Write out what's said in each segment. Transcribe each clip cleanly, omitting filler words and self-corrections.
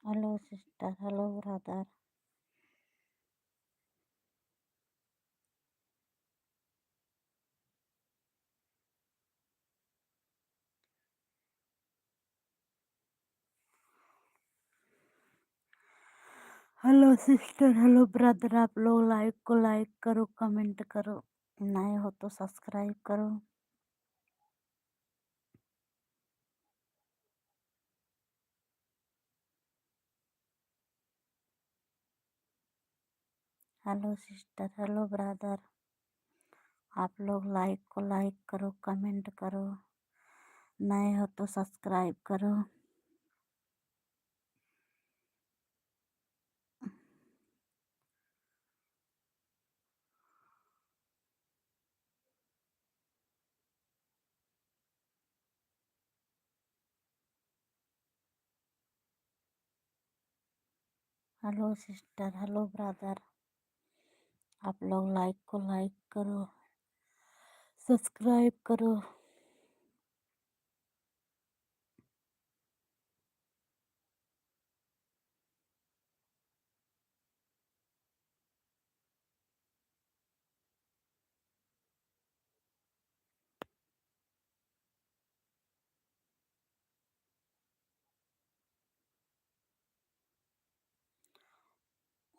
Hello, sister. Hello, brother. Hello sister, hello brother. आप लोग like को लाइक करो, कमेंट करो, नए हो तो सब्सक्राइब करो। Hello sister, hello brother. आप लोग लाइक को लाइक करो, कमेंट करो, नए हो तो सब्सक्राइब करो। Hello sister, hello brother. आप लोग लाइक को लाइक करो, सब्सक्राइब करो।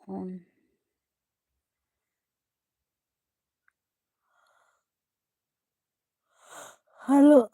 उन- hello.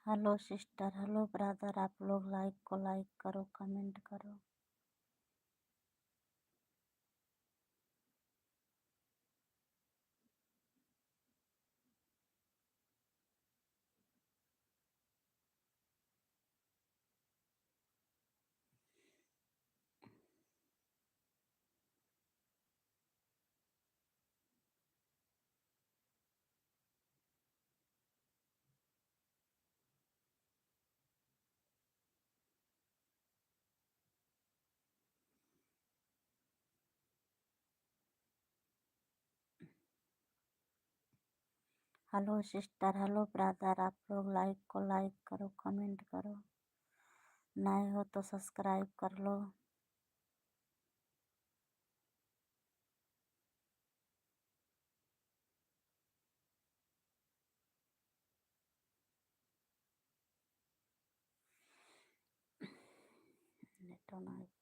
Hello sister, hello brother. आप लोग लाइक को लाइक करो, कमेंट करो। Hello sister, hello brother. आप लोग लाइक को लाइक करो, कमेंट करो, नए हो तो सब्सक्राइब कर लो। नेट ऑन है।